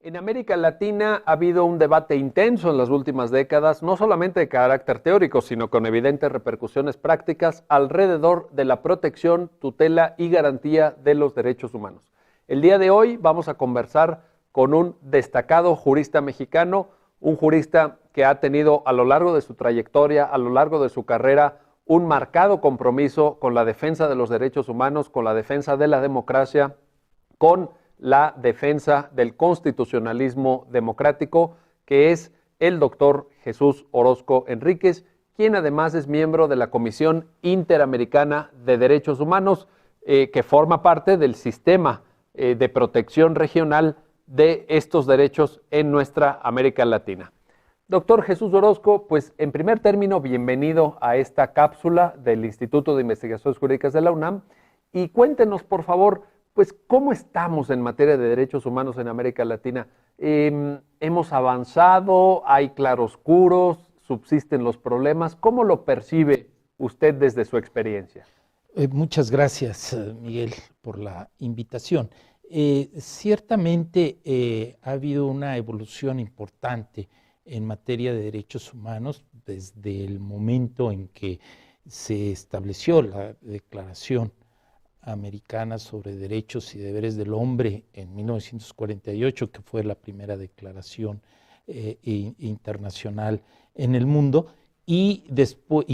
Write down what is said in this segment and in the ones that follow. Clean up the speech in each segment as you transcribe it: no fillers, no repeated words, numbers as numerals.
En América Latina ha habido un debate intenso en las últimas décadas, no solamente de carácter teórico, sino con evidentes repercusiones prácticas alrededor de la protección, tutela y garantía de los derechos humanos. El día de hoy vamos a conversar con un destacado jurista mexicano, un jurista que ha tenido a lo largo de su trayectoria, a lo largo de su carrera, un marcado compromiso con la defensa de los derechos humanos, con la defensa de la democracia, con la defensa del constitucionalismo democrático, que es el doctor Jesús Orozco Enríquez, quien además es miembro de la Comisión Interamericana de Derechos Humanos, que forma parte del sistema de protección regional de estos derechos en nuestra América Latina. Doctor Jesús Orozco, pues en primer término, bienvenido a esta cápsula del Instituto de Investigaciones Jurídicas de la UNAM y cuéntenos, por favor, pues, ¿cómo estamos en materia de derechos humanos en América Latina? ¿Hemos avanzado? ¿Hay claroscuros? ¿Subsisten los problemas? ¿Cómo lo percibe usted desde su experiencia? Muchas gracias, Miguel, por la invitación. Ciertamente ha habido una evolución importante en materia de derechos humanos desde el momento en que se estableció la Declaración Americana sobre Derechos y Deberes del Hombre en 1948, que fue la primera declaración internacional en el mundo, y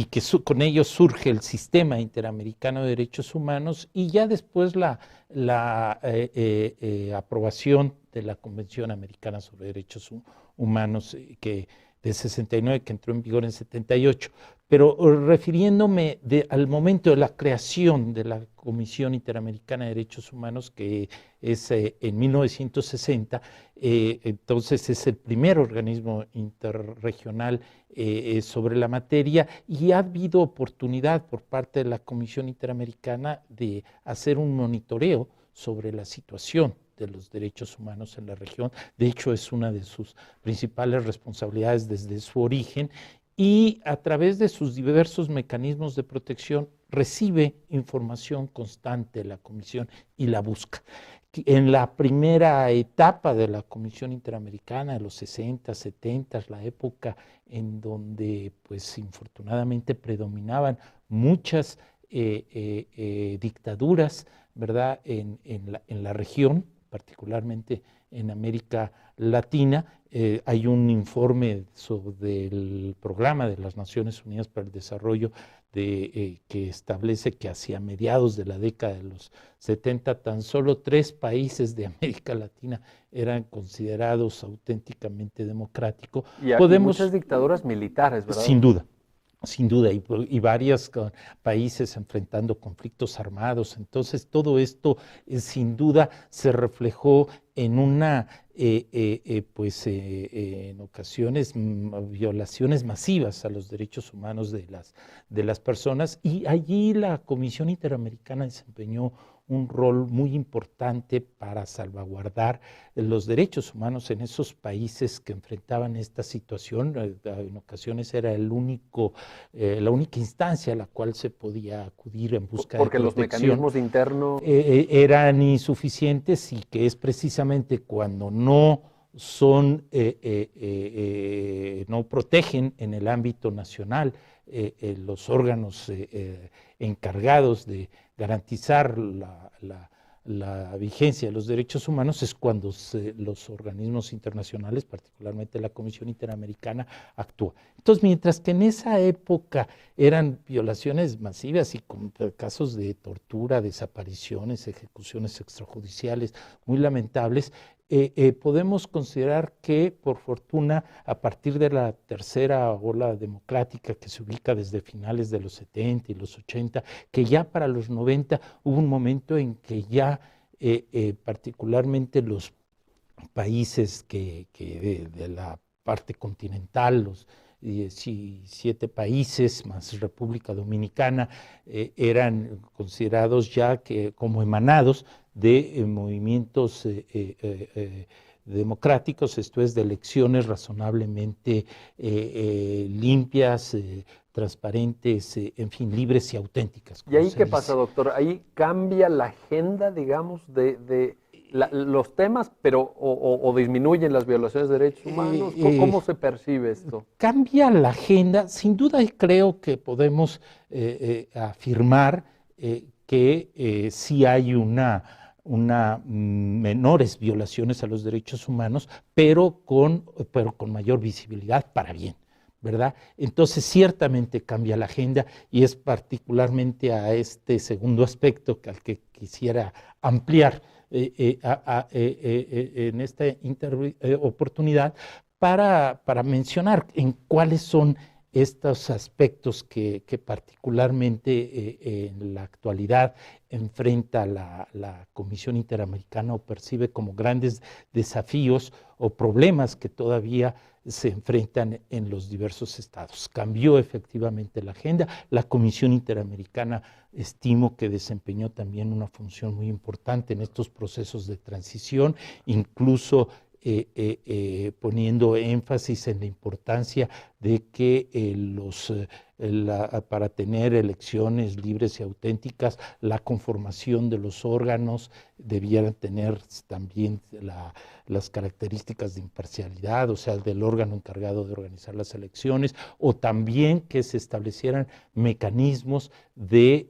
que con ello surge el Sistema Interamericano de Derechos Humanos, y ya después la aprobación de la Convención Americana sobre Derechos Humanos de 69, que entró en vigor en 78. Pero refiriéndome al momento de la creación de la Comisión Interamericana de Derechos Humanos, que es en 1960, entonces es el primer organismo interregional sobre la materia, y ha habido oportunidad por parte de la Comisión Interamericana de hacer un monitoreo sobre la situación de los derechos humanos en la región. De hecho, es una de sus principales responsabilidades desde su origen, y a través de sus diversos mecanismos de protección recibe información constante de la Comisión y la busca. En la primera etapa de la Comisión Interamericana, de los 60, 70, la época en donde, pues, infortunadamente predominaban muchas dictaduras, ¿verdad?, en la región, particularmente en América Latina. Hay un informe sobre el Programa de las Naciones Unidas para el Desarrollo que establece que hacia mediados de la década de los 70 tan solo 3 países de América Latina eran considerados auténticamente democráticos. Y muchas dictaduras militares, ¿verdad? Sin duda, y varios países enfrentando conflictos armados. Entonces, todo esto sin duda se reflejó en en ocasiones, violaciones masivas a los derechos humanos de las personas, y allí la Comisión Interamericana desempeñó un rol muy importante para salvaguardar los derechos humanos en esos países que enfrentaban esta situación. En ocasiones era la única instancia a la cual se podía acudir en busca de protección. Porque los mecanismos internos eran insuficientes, y que es precisamente cuando no protegen en el ámbito nacional los órganos encargados de garantizar la vigencia de los derechos humanos, es cuando los organismos internacionales, particularmente la Comisión Interamericana, actúa. Entonces, mientras que en esa época eran violaciones masivas y con casos de tortura, desapariciones, ejecuciones extrajudiciales muy lamentables, podemos considerar que, por fortuna, a partir de la tercera ola democrática, que se ubica desde finales de los 70 y los 80, que ya para los 90 hubo un momento en que ya particularmente los países de la parte continental, los 17 países más República Dominicana, eran considerados ya como emanados de movimientos democráticos, esto es, de elecciones razonablemente limpias, transparentes, en fin, libres y auténticas. ¿Y ahí qué pasa, doctor? ¿Ahí cambia la agenda, digamos, de los temas, pero o disminuyen las violaciones de derechos humanos. ¿Cómo se percibe esto? Cambia la agenda. Sin duda creo que podemos afirmar que sí hay menores violaciones a los derechos humanos, pero con mayor visibilidad para bien, ¿verdad? Entonces ciertamente cambia la agenda y es particularmente a este segundo aspecto al que quisiera ampliar en esta oportunidad para mencionar en cuáles son estos aspectos que particularmente en la actualidad enfrenta la Comisión Interamericana o percibe como grandes desafíos o problemas que todavía se enfrentan en los diversos estados. Cambió efectivamente la agenda. La Comisión Interamericana estimo que desempeñó también una función muy importante en estos procesos de transición, incluso poniendo énfasis en la importancia de que para tener elecciones libres y auténticas, la conformación de los órganos debieran tener también las características de imparcialidad, o sea, del órgano encargado de organizar las elecciones, o también que se establecieran mecanismos de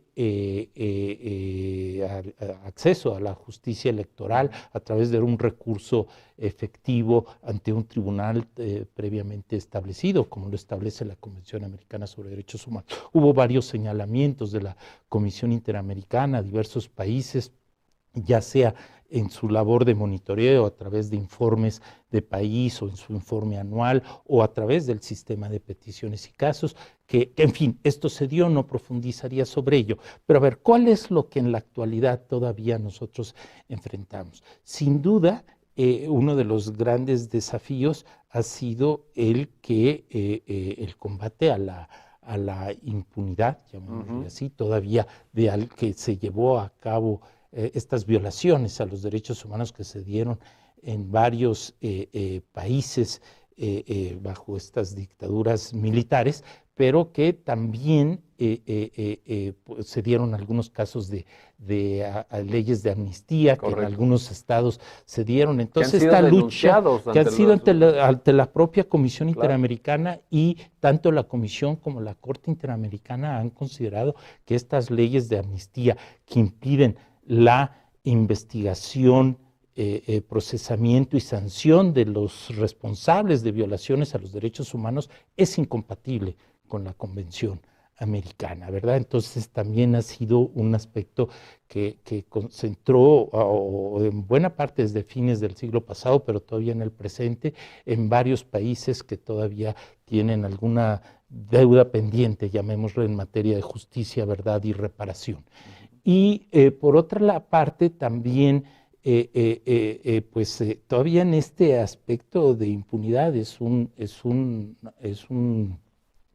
acceso a la justicia electoral a través de un recurso efectivo ante un tribunal previamente establecido, como lo establece la Convención Americana sobre Derechos Humanos. Hubo varios señalamientos de la Comisión Interamericana a diversos países, ya sea en su labor de monitoreo a través de informes de país o en su informe anual o a través del sistema de peticiones y casos, que en fin, esto se dio, no profundizaría sobre ello. Pero a ver, ¿cuál es lo que en la actualidad todavía nosotros enfrentamos? Sin duda, uno de los grandes desafíos ha sido el combate a la impunidad, llamémosle así, todavía al que se llevó a cabo estas violaciones a los derechos humanos que se dieron en varios países bajo estas dictaduras militares, pero que también se dieron algunos casos de leyes de amnistía. Correcto. Que en algunos estados se dieron. Entonces esta lucha que han sido ante la propia Comisión Interamericana, y tanto la Comisión como la Corte Interamericana han considerado que estas leyes de amnistía que impiden la investigación, procesamiento y sanción de los responsables de violaciones a los derechos humanos es incompatible con la Convención Americana, ¿verdad? Entonces también ha sido un aspecto que concentró en buena parte desde fines del siglo pasado, pero todavía en el presente, en varios países que todavía tienen alguna deuda pendiente, llamémoslo, en materia de justicia, verdad y reparación. Y por otra parte también, todavía en este aspecto de impunidad es un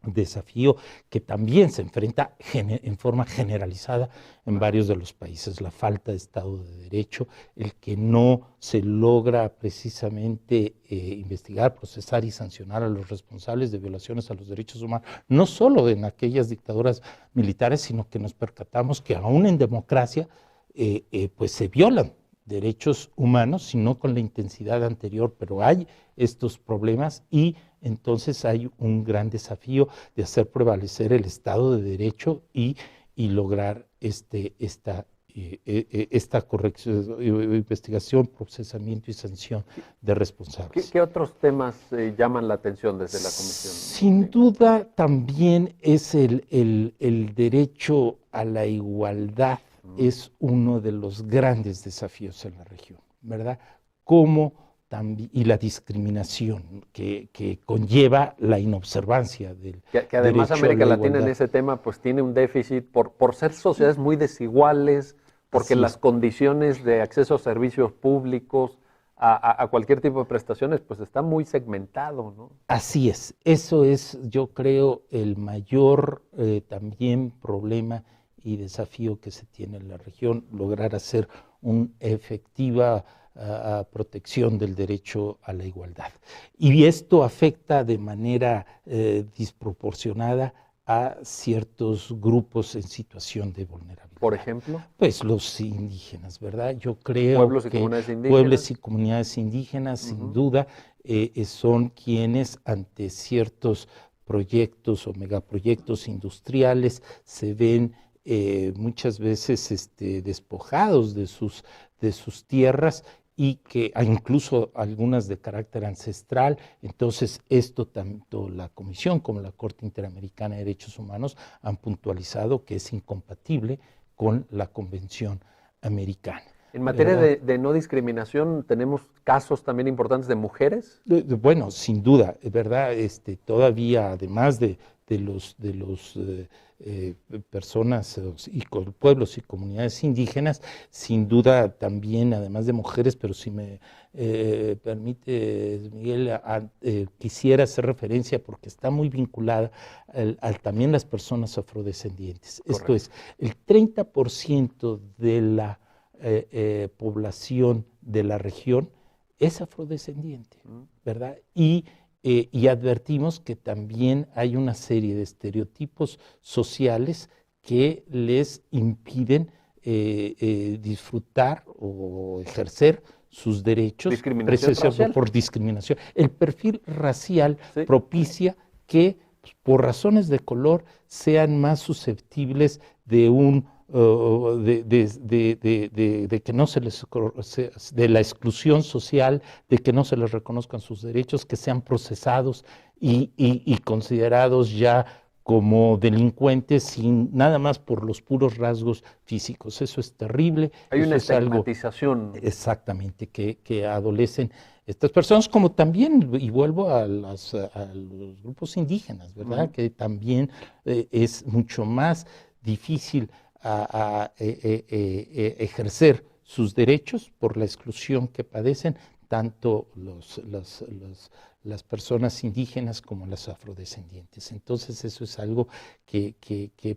desafío que también se enfrenta en forma generalizada en varios de los países: la falta de Estado de Derecho, el que no se logra precisamente investigar, procesar y sancionar a los responsables de violaciones a los derechos humanos, no solo en aquellas dictaduras militares, sino que nos percatamos que aún en democracia pues se violan derechos humanos, sino con la intensidad anterior, pero hay estos problemas y entonces hay un gran desafío de hacer prevalecer el Estado de Derecho y lograr esta corrección, investigación, procesamiento y sanción de responsables. ¿Qué otros temas llaman la atención desde la Comisión? Sin duda también es el derecho a la igualdad. Es uno de los grandes desafíos en la región, ¿verdad? Y la discriminación que conlleva la inobservancia del que además América Latina en ese tema pues tiene un déficit por ser sociedades muy desiguales, porque las condiciones de acceso a servicios públicos, a cualquier tipo de prestaciones, pues está muy segmentado, ¿no? Así es, eso es, yo creo, el mayor también problema y desafío que se tiene en la región, lograr hacer una efectiva protección del derecho a la igualdad. Y esto afecta de manera desproporcionada a ciertos grupos en situación de vulnerabilidad. Por ejemplo, Pues los indígenas, ¿verdad? Yo creo pueblos y que comunidades indígenas. pueblos y comunidades indígenas, sin duda, son quienes ante ciertos proyectos o megaproyectos industriales se ven muchas veces despojados de sus tierras y que incluso algunas de carácter ancestral. Entonces, esto tanto la Comisión como la Corte Interamericana de Derechos Humanos han puntualizado que es incompatible con la Convención Americana. En materia de no discriminación, ¿tenemos casos también importantes de mujeres? Bueno, sin duda, ¿verdad? Todavía, además de los personas y pueblos y comunidades indígenas, sin duda también, además de mujeres, pero si me permite, Miguel, quisiera hacer referencia porque está muy vinculada también las personas afrodescendientes. Correcto. Esto es, el 30% de la población de la región es afrodescendiente, ¿verdad? Y advertimos que también hay una serie de estereotipos sociales que les impiden disfrutar o ejercer sus derechos por discriminación. El perfil racial propicia que por razones de color sean más susceptibles de que no se les, de la exclusión social, de que no se les reconozcan sus derechos, que sean procesados y considerados ya como delincuentes sin nada más por los puros rasgos físicos. Eso es terrible. Hay eso una es algo estigmatización. Exactamente, que adolecen estas personas, como también, y vuelvo a los grupos indígenas, ¿verdad? Que también es mucho más difícil ejercer sus derechos por la exclusión que padecen tanto las personas indígenas como las afrodescendientes. Entonces eso es algo que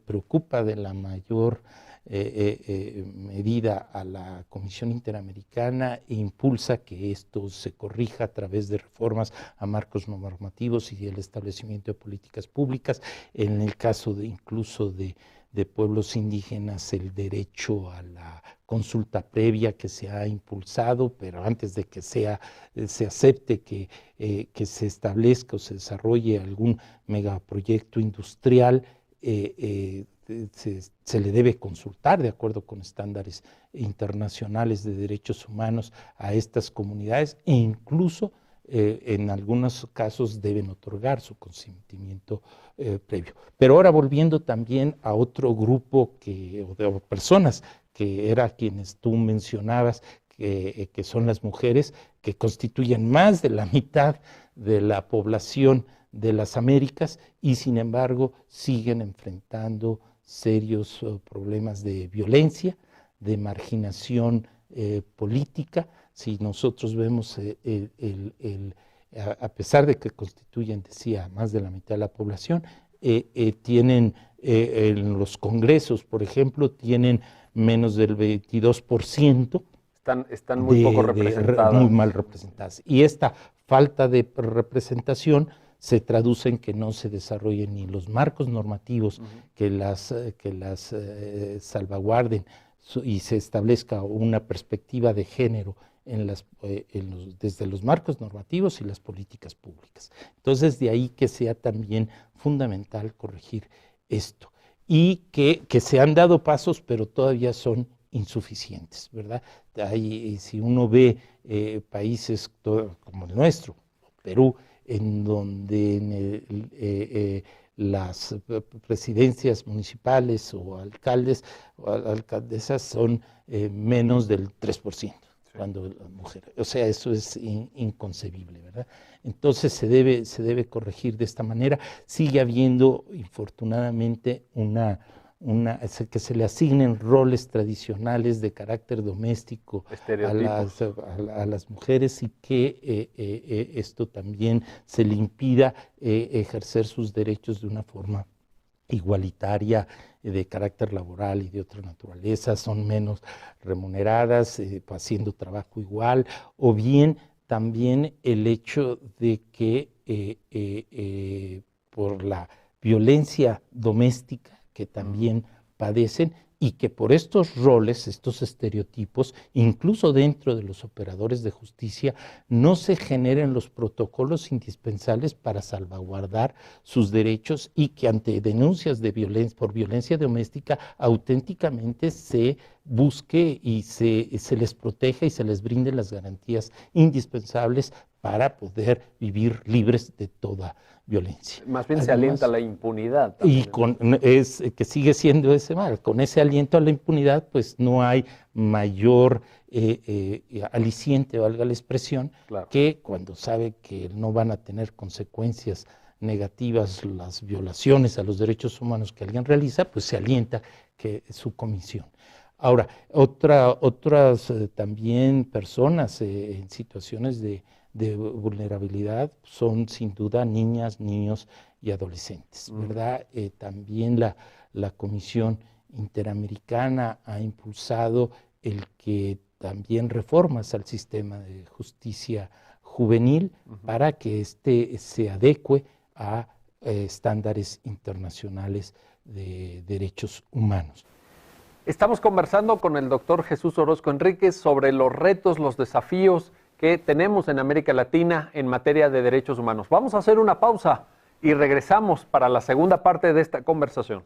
preocupa de la mayor medida a la Comisión Interamericana e impulsa que esto se corrija a través de reformas a marcos normativos y el establecimiento de políticas públicas. En el caso incluso de pueblos indígenas, el derecho a la consulta previa que se ha impulsado, pero antes de que se acepte que se establezca o se desarrolle algún megaproyecto industrial, se le debe consultar de acuerdo con estándares internacionales de derechos humanos a estas comunidades e incluso en algunos casos deben otorgar su consentimiento previo. Pero ahora volviendo también a otro grupo de personas que era quienes tú mencionabas, que son las mujeres, que constituyen más de la mitad de la población de las Américas y sin embargo siguen enfrentando serios problemas de violencia, de marginación política. Si nosotros vemos a pesar de que constituyen, decía, más de la mitad de la población, tienen en los congresos, por ejemplo, tienen menos del 22%. Están muy poco representadas. Muy mal representadas. Y esta falta de representación se traduce en que no se desarrollen ni los marcos normativos que las salvaguarden y se establezca una perspectiva de género desde los marcos normativos y las políticas públicas. Entonces, de ahí que sea también fundamental corregir esto. Y que se han dado pasos, pero todavía son insuficientes, ¿verdad? Si uno ve países como el nuestro, Perú, en donde las presidencias municipales o alcaldes o alcaldesas son menos del 3%. Cuando la mujer, o sea, eso es inconcebible, ¿verdad? Entonces se debe corregir de esta manera. Sigue habiendo, infortunadamente, que se le asignen roles tradicionales de carácter doméstico a las mujeres y que esto también se le impida ejercer sus derechos de una forma igualitaria, de carácter laboral y de otra naturaleza, son menos remuneradas, haciendo trabajo igual, o bien también el hecho de que por la violencia doméstica, que también padecen y que por estos roles, estos estereotipos, incluso dentro de los operadores de justicia, no se generen los protocolos indispensables para salvaguardar sus derechos y que ante denuncias de por violencia doméstica auténticamente se busque y se les proteja y se les brinde las garantías indispensables para poder vivir libres de toda violencia. Más bien se alienta la impunidad. Y que sigue siendo ese mal. Con ese aliento a la impunidad, pues no hay mayor aliciente, valga la expresión, claro, que cuando sabe que no van a tener consecuencias negativas las violaciones a los derechos humanos que alguien realiza, pues se alienta que su comisión. Ahora, otras también personas en situaciones de vulnerabilidad son sin duda niñas, niños y adolescentes, ¿verdad? También la Comisión Interamericana ha impulsado el que también reformas al sistema de justicia juvenil para que éste se adecue a estándares internacionales de derechos humanos. Estamos conversando con el doctor Jesús Orozco Enríquez sobre los retos, los desafíos que tenemos en América Latina en materia de derechos humanos. Vamos a hacer una pausa y regresamos para la segunda parte de esta conversación.